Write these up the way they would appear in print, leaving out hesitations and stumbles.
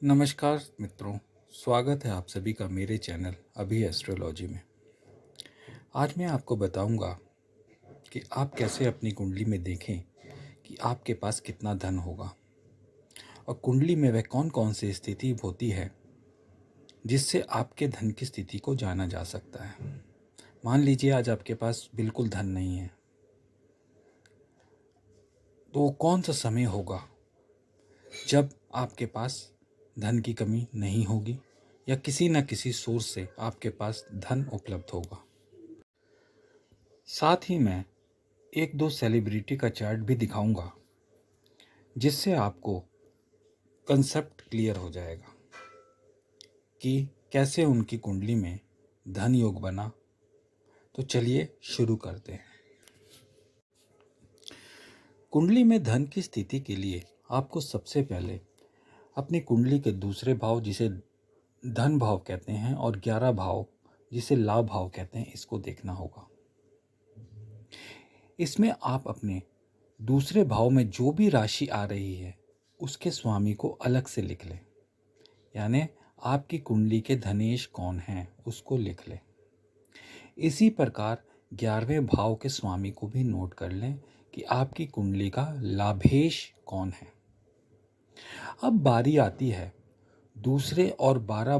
नमस्कार मित्रों, स्वागत है आप सभी का मेरे चैनल अभी एस्ट्रोलॉजी में। आज मैं आपको बताऊंगा कि आप कैसे अपनी कुंडली में देखें कि आपके पास कितना धन होगा और कुंडली में वह कौन कौन सी स्थिति होती है जिससे आपके धन की स्थिति को जाना जा सकता है। मान लीजिए आज आपके पास बिल्कुल धन नहीं है, तो वो कौन सा समय होगा जब आपके पास धन की कमी नहीं होगी या किसी न किसी सोर्स से आपके पास धन उपलब्ध होगा। साथ ही मैं एक दो सेलिब्रिटी का चार्ट भी दिखाऊंगा जिससे आपको कंसेप्ट क्लियर हो जाएगा कि कैसे उनकी कुंडली में धन योग बना। तो चलिए शुरू करते हैं। कुंडली में धन की स्थिति के लिए आपको सबसे पहले अपनी कुंडली के दूसरे भाव जिसे धन भाव कहते हैं और 11 भाव जिसे लाभ भाव कहते हैं, इसको देखना होगा। इसमें आप अपने दूसरे भाव में जो भी राशि आ रही है उसके स्वामी को अलग से लिख लें, यानी आपकी कुंडली के धनेश कौन हैं उसको लिख लें। इसी प्रकार 11वें भाव के स्वामी को भी नोट कर लें कि आपकी कुंडली का लाभेश कौन है। अब बारी आती है दूसरे और 11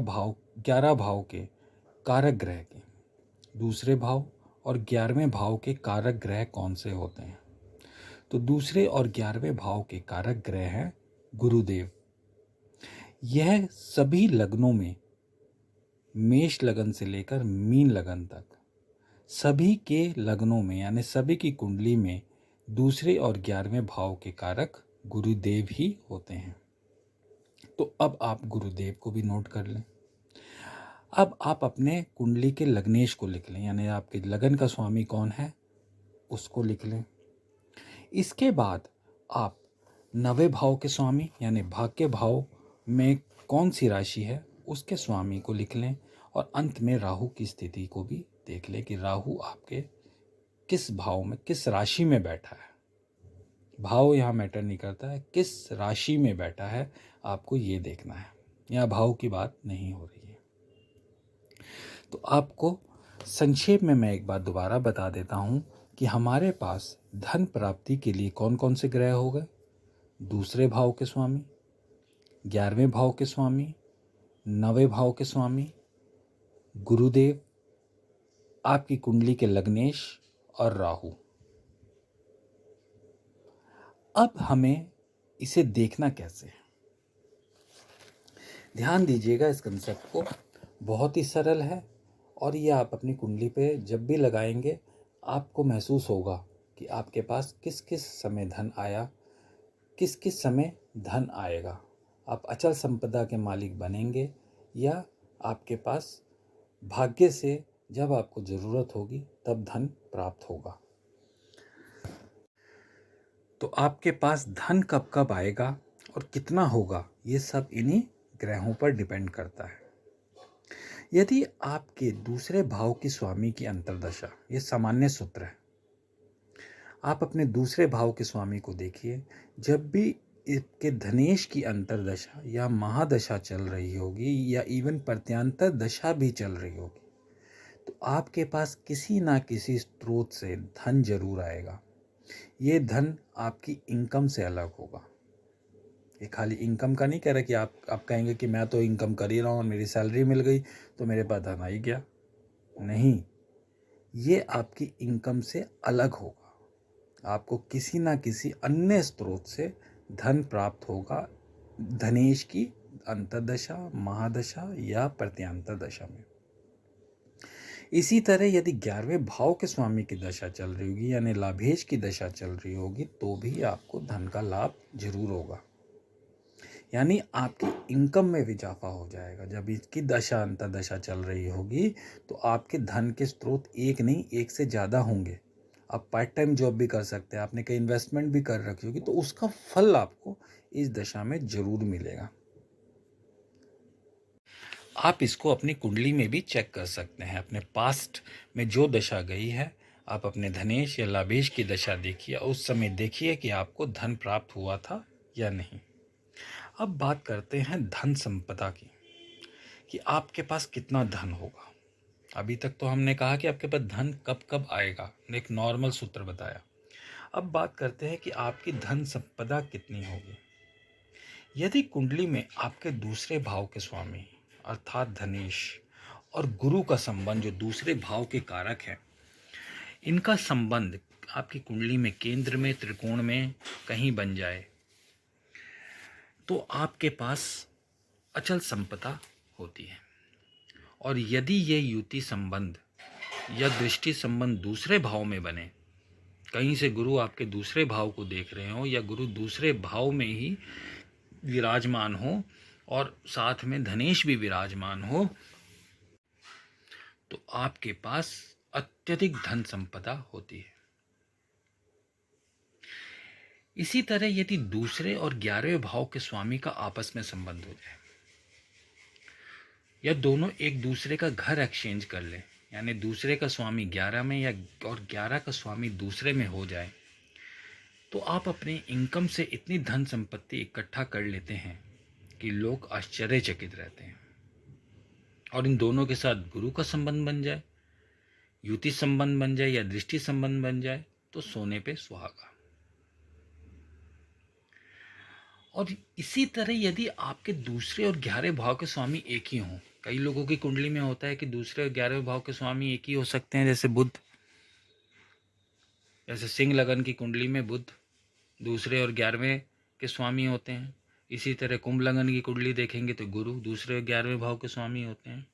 भाव के कारक ग्रह की। दूसरे भाव और 11वें भाव के कारक ग्रह कौन से होते हैं? तो दूसरे और 11वें भाव के कारक ग्रह हैं गुरुदेव। यह सभी लग्नों में मेष लगन से लेकर मीन लगन तक सभी के लग्नों में यानी सभी की कुंडली में दूसरे और 11वें भाव के कारक गुरुदेव ही होते हैं। तो अब आप गुरुदेव को भी नोट कर लें। अब आप अपने कुंडली के लग्नेश को लिख लें, यानी आपके लगन का स्वामी कौन है उसको लिख लें। इसके बाद आप 9वें भाव के स्वामी यानी भाग्य भाव में कौन सी राशि है उसके स्वामी को लिख लें और अंत में राहु की स्थिति को भी देख लें कि राहु आपके किस भाव में किस राशि में बैठा है। भाव यहाँ मैटर नहीं करता है, किस राशि में बैठा है आपको ये देखना है। यहाँ भाव की बात नहीं हो रही है। तो आपको संक्षेप में मैं एक बार दोबारा बता देता हूँ कि हमारे पास धन प्राप्ति के लिए कौन कौन से ग्रह हो गए। दूसरे भाव के स्वामी, 11वें भाव के स्वामी, 9वें भाव के स्वामी, गुरुदेव, आपकी कुंडली के लग्नेश और राहु। अब हमें इसे देखना कैसे है, ध्यान दीजिएगा। इस कंसेप्ट को बहुत ही सरल है और ये आप अपनी कुंडली पे जब भी लगाएंगे आपको महसूस होगा कि आपके पास किस किस समय धन आया, किस किस समय धन आएगा। आप अचल संपदा के मालिक बनेंगे या आपके पास भाग्य से जब आपको ज़रूरत होगी तब धन प्राप्त होगा। तो आपके पास धन कब कब आएगा और कितना होगा, ये सब इन्हीं ग्रहों पर डिपेंड करता है। यदि आपके दूसरे भाव की स्वामी की अंतर्दशा, ये सामान्य सूत्र है, आप अपने दूसरे भाव के स्वामी को देखिए, जब भी इसके धनेश की अंतर्दशा या महादशा चल रही होगी या इवन प्रत्यांतर दशा भी चल रही होगी तो आपके पास किसी ना किसी स्रोत से धन जरूर आएगा। ये धन आपकी इनकम से अलग होगा। ये खाली इनकम का नहीं कह रहा कि आप कहेंगे कि मैं तो इनकम कर ही रहा हूँ और मेरी सैलरी मिल गई तो मेरे पास धन आ ही गया। नहीं, ये आपकी इनकम से अलग होगा। आपको किसी ना किसी अन्य स्रोत से धन प्राप्त होगा, धनेश की अंतर्दशा, महादशा या प्रत्यांतर दशा में। इसी तरह यदि 11वें भाव के स्वामी की दशा चल रही होगी यानी लाभेश की दशा चल रही होगी तो भी आपको धन का लाभ जरूर होगा, यानी आपकी इनकम में भी इजाफा हो जाएगा। जब इसकी दशा अंतर्दशा चल रही होगी तो आपके धन के स्रोत एक नहीं एक से ज़्यादा होंगे। आप पार्ट टाइम जॉब भी कर सकते हैं, आपने कहीं इन्वेस्टमेंट भी कर रखी होगी तो उसका फल आपको इस दशा में जरूर मिलेगा। आप इसको अपनी कुंडली में भी चेक कर सकते हैं। अपने पास्ट में जो दशा गई है आप अपने धनेश या लाभेश की दशा देखिए, उस समय देखिए कि आपको धन प्राप्त हुआ था या नहीं। अब बात करते हैं धन संपदा की, कि आपके पास कितना धन होगा। अभी तक तो हमने कहा कि आपके पास धन कब कब आएगा, एक नॉर्मल सूत्र बताया। अब बात करते हैं कि आपकी धन संपदा कितनी होगी। यदि कुंडली में आपके दूसरे भाव के स्वामी अर्थात धनेश और गुरु का संबंध, जो दूसरे भाव के कारक हैं, इनका संबंध आपकी कुंडली में केंद्र में त्रिकोण में कहीं बन जाए, तो आपके पास अचल संपदा होती है। और यदि ये युति संबंध या दृष्टि संबंध दूसरे भाव में बने, कहीं से गुरु आपके दूसरे भाव को देख रहे हो या गुरु दूसरे भाव में ही विराजमान हो और साथ में धनेश भी विराजमान हो, तो आपके पास अत्यधिक धन संपदा होती है। इसी तरह यदि दूसरे और 11वें भाव के स्वामी का आपस में संबंध हो जाए या दोनों एक दूसरे का घर एक्सचेंज कर ले, यानी दूसरे का स्वामी 11 में या और 11 का स्वामी दूसरे में हो जाए, तो आप अपने इनकम से इतनी धन संपत्ति इकट्ठा कर लेते हैं कि लोग आश्चर्यचकित रहते हैं। और इन दोनों के साथ गुरु का संबंध बन जाए, युति संबंध बन जाए या दृष्टि संबंध बन जाए, तो सोने पे सुहागा। और इसी तरह यदि आपके दूसरे और 11वें भाव के स्वामी एक ही हों, कई लोगों की कुंडली में होता है कि दूसरे और 11वें भाव के स्वामी एक ही हो सकते हैं, जैसे बुध, जैसे सिंह लगन की कुंडली में बुध दूसरे और 11वें के स्वामी होते हैं। इसी तरह कुंभ लगन की कुंडली देखेंगे तो गुरु दूसरे और 11वें भाव के स्वामी होते हैं।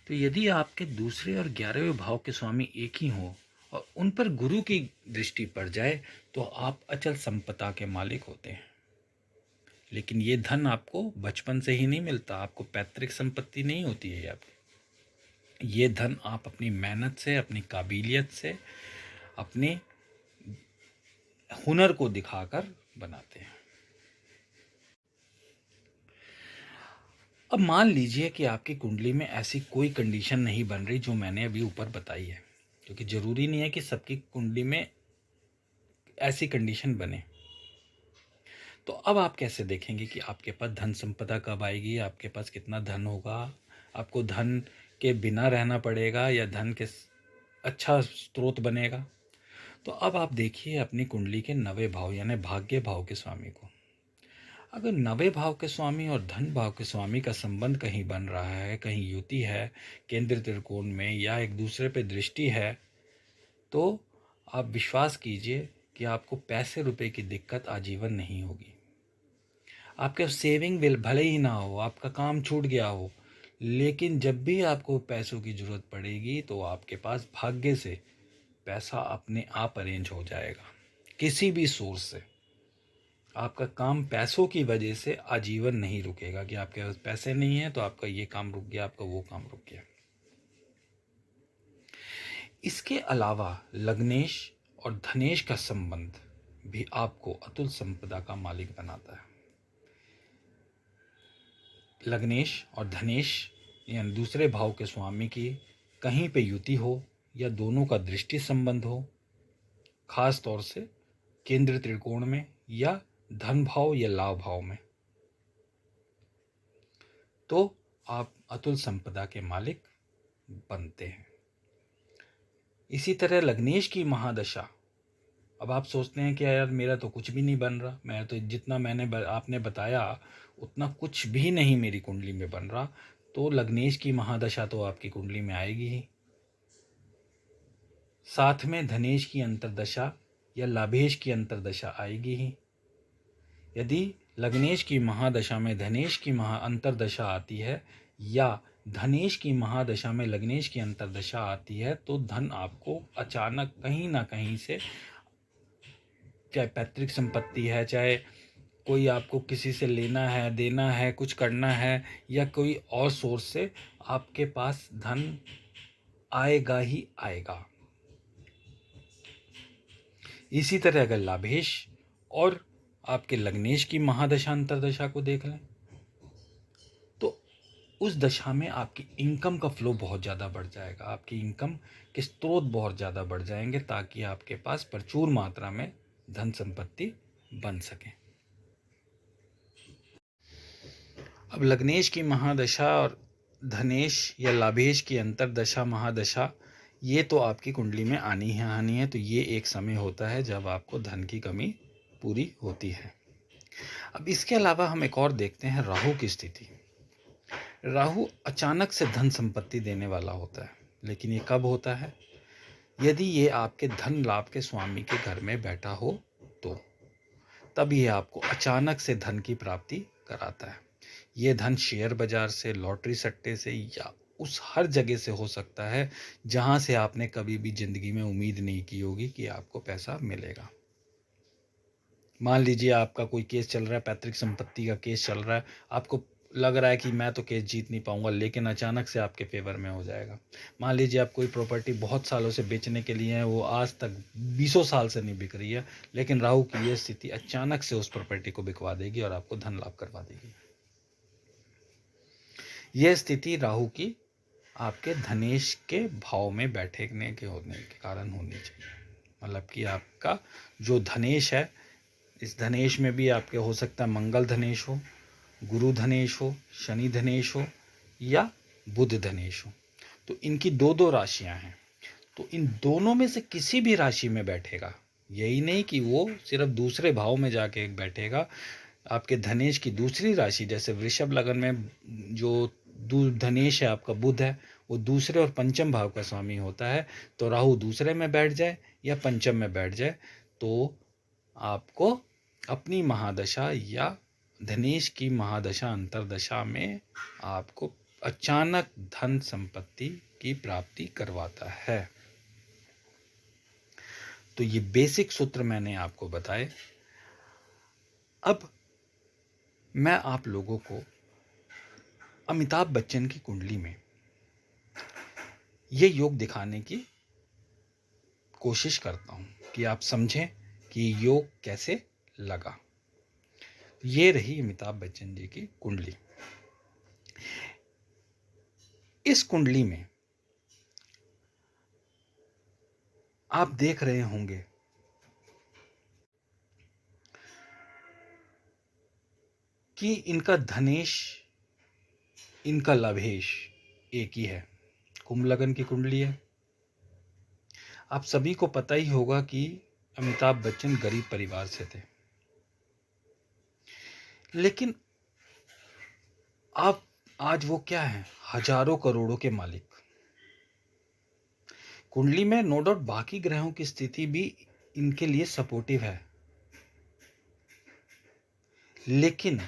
तो यदि आपके दूसरे और 11वें भाव के स्वामी एक ही हों और उन पर गुरु की दृष्टि पड़ जाए, तो आप अचल संपदा के मालिक होते हैं। लेकिन ये धन आपको बचपन से ही नहीं मिलता, आपको पैतृक संपत्ति नहीं होती है आपकी। ये धन आप अपनी मेहनत से, अपनी काबिलियत से, अपने हुनर को दिखाकर बनाते हैं। अब मान लीजिए कि आपकी कुंडली में ऐसी कोई कंडीशन नहीं बन रही जो मैंने अभी ऊपर बताई है, क्योंकि जरूरी नहीं है कि सबकी कुंडली में ऐसी कंडीशन बने। तो अब आप कैसे देखेंगे कि आपके पास धन संपदा कब आएगी, आपके पास कितना धन होगा, आपको धन के बिना रहना पड़ेगा या धन के अच्छा स्रोत बनेगा। तो अब आप देखिए अपनी कुंडली के 9वें भाव यानी भाग्य भाव के स्वामी को। अगर 9वें भाव के स्वामी और धन भाव के स्वामी का संबंध कहीं बन रहा है, कहीं युति है केंद्र त्रिकोण में या एक दूसरे पे दृष्टि है, तो आप विश्वास कीजिए कि आपको पैसे रुपए की दिक्कत आजीवन नहीं होगी। आपके सेविंग बिल भले ही ना हो, आपका काम छूट गया हो, लेकिन जब भी आपको पैसों की ज़रूरत पड़ेगी तो आपके पास भाग्य से पैसा अपने आप अरेंज हो जाएगा, किसी भी सोर्स से। आपका काम पैसों की वजह से आजीवन नहीं रुकेगा कि आपके पास पैसे नहीं है तो आपका ये काम रुक गया, आपका वो काम रुक गया। इसके अलावा लग्नेश और धनेश का संबंध भी आपको अतुल संपदा का मालिक बनाता है। लग्नेश और धनेश यानी दूसरे भाव के स्वामी की कहीं पे युति हो या दोनों का दृष्टि संबंध हो, खास तौर से केंद्र त्रिकोण में या धन भाव या लाभ भाव में, तो आप अतुल संपदा के मालिक बनते हैं। इसी तरह लग्नेश की महादशा, अब आप सोचते हैं कि यार मेरा तो कुछ भी नहीं बन रहा, मैं तो जितना आपने बताया उतना कुछ भी नहीं मेरी कुंडली में बन रहा, तो लग्नेश की महादशा तो आपकी कुंडली में आएगी ही। साथ में धनेश की अंतर्दशा या लाभेश की अंतर्दशा आएगी ही। यदि लग्नेश की महादशा में धनेश की अंतर्दशा आती है या धनेश की महादशा में लग्नेश की अंतर्दशा आती है, तो धन आपको अचानक कहीं ना कहीं से, चाहे पैतृक संपत्ति है, चाहे कोई आपको किसी से लेना है, देना है, कुछ करना है, या कोई और सोर्स से आपके पास धन आएगा ही आएगा। इसी तरह अगर लाभेश और आपके लग्नेश की महादशा अंतर्दशा को देख लें, तो उस दशा में आपकी इनकम का फ्लो बहुत ज़्यादा बढ़ जाएगा, आपकी इनकम के स्रोत बहुत ज़्यादा बढ़ जाएंगे, ताकि आपके पास प्रचुर मात्रा में धन संपत्ति बन सके। अब लग्नेश की महादशा और धनेश या लाभेश की अंतरदशा महादशा ये तो आपकी कुंडली में आनी है। तो ये एक समय होता है जब आपको धन की कमी पूरी होती है। अब इसके अलावा हम एक और देखते हैं राहु की स्थिति। राहु अचानक से धन संपत्ति देने वाला होता है, लेकिन ये कब होता है? यदि ये आपके धन लाभ के स्वामी के घर में बैठा हो तो तब ये आपको अचानक से धन की प्राप्ति कराता है। ये धन शेयर बाजार से, लॉटरी सट्टे से या उस हर जगह से हो सकता है जहां से आपने कभी भी जिंदगी में उम्मीद नहीं की होगी कि आपको पैसा मिलेगा। मान लीजिए आपका कोई केस चल रहा है, पैतृक संपत्ति का केस चल रहा है, आपको लग रहा है कि मैं तो केस जीत नहीं पाऊंगा, लेकिन अचानक से आपके फेवर में हो जाएगा। मान लीजिए आप कोई प्रॉपर्टी बहुत सालों से बेचने के लिए है, वो आज तक 20 साल से नहीं बिक रही है, लेकिन राहु की यह स्थिति अचानक से उस प्रॉपर्टी को बिकवा देगी और आपको धन लाभ करवा देगी। यह स्थिति राहु की आपके धनेश के भाव में बैठने के होने के कारण होनी चाहिए। मतलब कि आपका जो धनेश है, इस धनेश में भी आपके हो सकता है मंगल धनेश हो, गुरु धनेश हो, शनि धनेश हो या बुध धनेश हो। तो इनकी दो दो राशियां हैं, तो इन दोनों में से किसी भी राशि में बैठेगा। यही नहीं कि वो सिर्फ दूसरे भाव में जाके बैठेगा। आपके धनेश की दूसरी राशि, जैसे वृषभ लगन में जो धनेश है आपका बुध है, वो दूसरे और पंचम भाव का स्वामी होता है। तो राहु दूसरे में बैठ जाए या पंचम में बैठ जाए तो आपको अपनी महादशा या धनेश की महादशा अंतरदशा में आपको अचानक धन संपत्ति की प्राप्ति करवाता है। तो ये बेसिक सूत्र मैंने आपको बताए। अब मैं आप लोगों को अमिताभ बच्चन की कुंडली में ये योग दिखाने की कोशिश करता हूं कि आप समझें कि योग कैसे लगा। ये रही अमिताभ बच्चन जी की कुंडली। इस कुंडली में आप देख रहे होंगे कि इनका धनेश, इनका लभेश एक ही है, कुंभ लगन की कुंडली है। आप सभी को पता ही होगा कि अमिताभ बच्चन गरीब परिवार से थे, लेकिन आप आज वो क्या हैं? हजारों करोड़ों के मालिक। कुंडली में नो डाउट बाकी ग्रहों की स्थिति भी इनके लिए सपोर्टिव है, लेकिन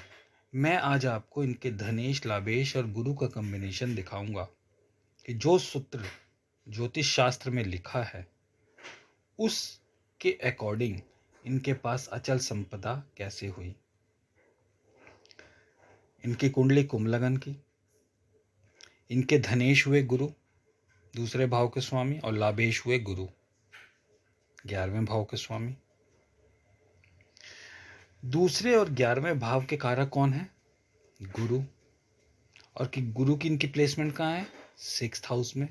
मैं आज आपको इनके धनेश, लाभेश और गुरु का कॉम्बिनेशन दिखाऊंगा कि जो सूत्र ज्योतिष शास्त्र में लिखा है उसके अकॉर्डिंग इनके पास अचल संपदा कैसे हुई। इनकी कुंडली कुंभ लगन की, इनके धनेश हुए गुरु दूसरे भाव के स्वामी और लाभेश हुए गुरु 11वें भाव के स्वामी। दूसरे और 11वें भाव के कारक कौन है? गुरु। और कि गुरु की इनकी प्लेसमेंट कहाँ है? 6th हाउस में।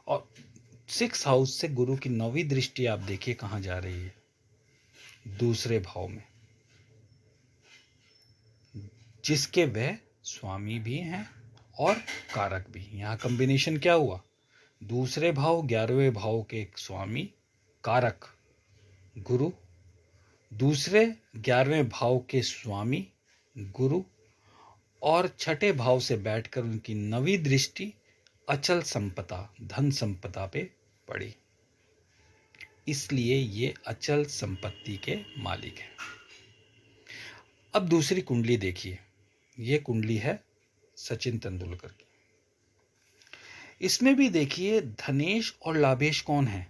और 6th हाउस से गुरु की 9वीं दृष्टि आप देखिए कहाँ जा रही है? दूसरे भाव में, जिसके वह स्वामी भी हैं और कारक भी। यहाँ कॉम्बिनेशन क्या हुआ? दूसरे भाव 11वें भाव के स्वामी कारक गुरु, दूसरे 11वें भाव के स्वामी गुरु और छठे भाव से बैठकर उनकी 9वीं दृष्टि अचल संपदा, धन संपदा पे पड़ी, इसलिए ये अचल संपत्ति के मालिक हैं। अब दूसरी कुंडली देखिए, ये कुंडली है सचिन तेंदुलकर की। इसमें भी देखिए धनेश और लाभेश कौन है?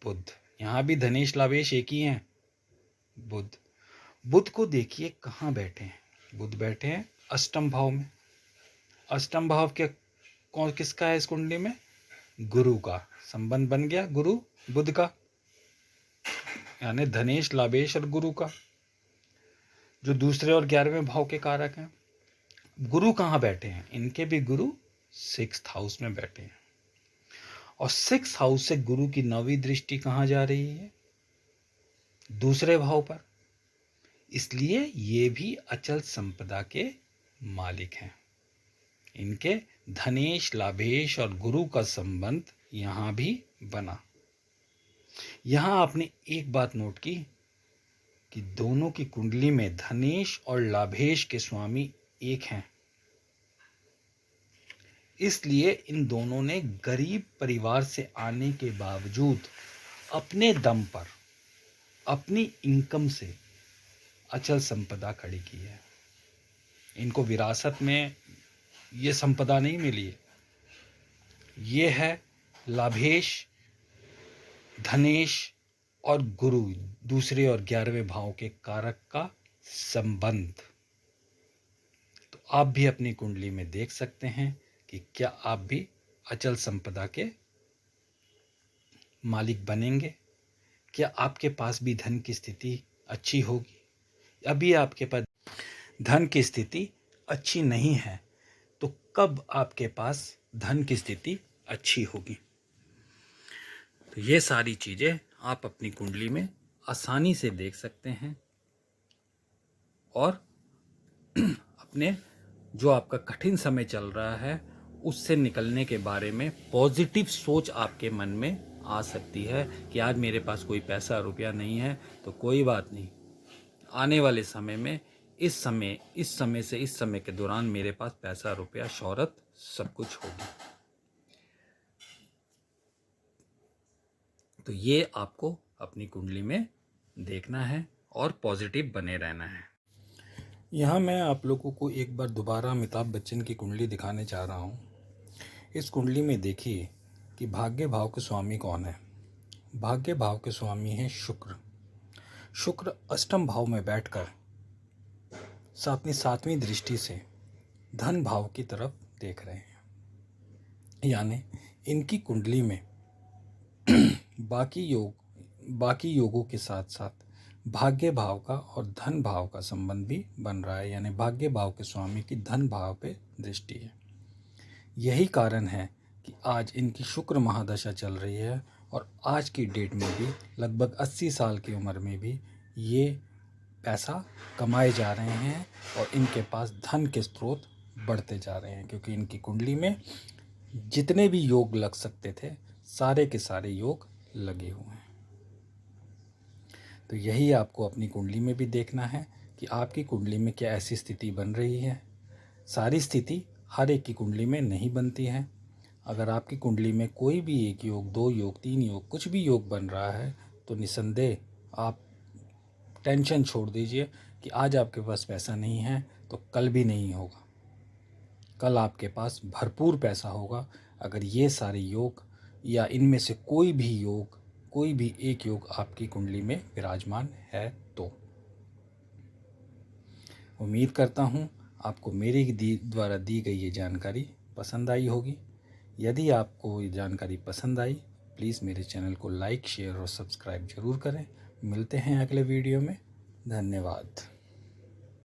बुध। यहां भी धनेश लाभेश एक ही हैं, बुध। बुध को देखिए कहाँ बैठे हैं? बुध बैठे हैं अष्टम भाव में। अष्टम भाव के कौन किसका है इस कुंडली में? गुरु का संबंध बन गया, गुरु बुध का, यानी धनेश, लाभेश और गुरु का, जो दूसरे और 11वें भाव के कारक हैं। गुरु कहाँ बैठे हैं? इनके भी गुरु 6th हाउस में बैठे हैं। और 6th हाउस से गुरु की 9वीं दृष्टि कहाँ जा रही है? दूसरे भाव पर। इसलिए ये भी अचल संपदा के मालिक हैं। इनके धनेश, लाभेश और गुरु का संबंध यहाँ भी बना। यहाँ आपने एक बात नोट की कि दोनों की कुंडली में धनेश और लाभेश के स्वामी एक हैं। इसलिए इन दोनों ने गरीब परिवार से आने के बावजूद अपने दम पर अपनी इनकम से अचल संपदा खड़ी की है। इनको विरासत में ये संपदा नहीं मिली है। ये है लाभेश, धनेश और गुरु, दूसरे और 11वें भाव के कारक का संबंध। तो आप भी अपनी कुंडली में देख सकते हैं कि क्या आप भी अचल संपदा के मालिक बनेंगे। क्या आपके पास भी धन की स्थिति अच्छी होगी। अभी आपके पास धन की स्थिति अच्छी नहीं है तो कब आपके पास धन की स्थिति अच्छी होगी। तो ये सारी चीज़ें आप अपनी कुंडली में आसानी से देख सकते हैं और अपने जो आपका कठिन समय चल रहा है उससे निकलने के बारे में पॉजिटिव सोच आपके मन में आ सकती है कि आज मेरे पास कोई पैसा रुपया नहीं है तो कोई बात नहीं, आने वाले समय में इस समय से इस समय के दौरान मेरे पास पैसा रुपया शौहरत सब कुछ होगी। तो ये आपको अपनी कुंडली में देखना है और पॉजिटिव बने रहना है। यहाँ मैं आप लोगों को एक बार दोबारा अमिताभ बच्चन की कुंडली दिखाने जा रहा हूँ। इस कुंडली में देखिए कि भाग्य भाव के स्वामी कौन है। भाग्य भाव के स्वामी हैं शुक्र। शुक्र अष्टम भाव में बैठकर अपनी 7वीं दृष्टि से धन भाव की तरफ देख रहे हैं। यानी इनकी कुंडली में बाकी योगों के साथ साथ भाग्य भाव का और धन भाव का संबंध भी बन रहा है। यानी भाग्य भाव के स्वामी की धन भाव पे दृष्टि है। यही कारण है कि आज इनकी शुक्र महादशा चल रही है और आज की डेट में भी लगभग 80 साल की उम्र में भी ये पैसा कमाए जा रहे हैं और इनके पास धन के स्रोत बढ़ते जा रहे हैं, क्योंकि इनकी कुंडली में जितने भी योग लग सकते थे सारे के सारे योग लगे हुए हैं। तो यही आपको अपनी कुंडली में भी देखना है कि आपकी कुंडली में क्या ऐसी स्थिति बन रही है। सारी स्थिति हर एक की कुंडली में नहीं बनती है। अगर आपकी कुंडली में कोई भी एक योग, 2 योग, 3 योग, कुछ भी योग बन रहा है तो निसंदेह आप टेंशन छोड़ दीजिए कि आज आपके पास पैसा नहीं है तो कल भी नहीं होगा। कल आपके पास भरपूर पैसा होगा अगर ये सारे योग या इनमें से कोई भी एक योग आपकी कुंडली में विराजमान है तो। उम्मीद करता हूँ आपको मेरी द्वारा दी गई ये जानकारी पसंद आई होगी। यदि आपको ये जानकारी पसंद आई प्लीज़ मेरे चैनल को लाइक, शेयर और सब्सक्राइब ज़रूर करें। मिलते हैं अगले वीडियो में। धन्यवाद।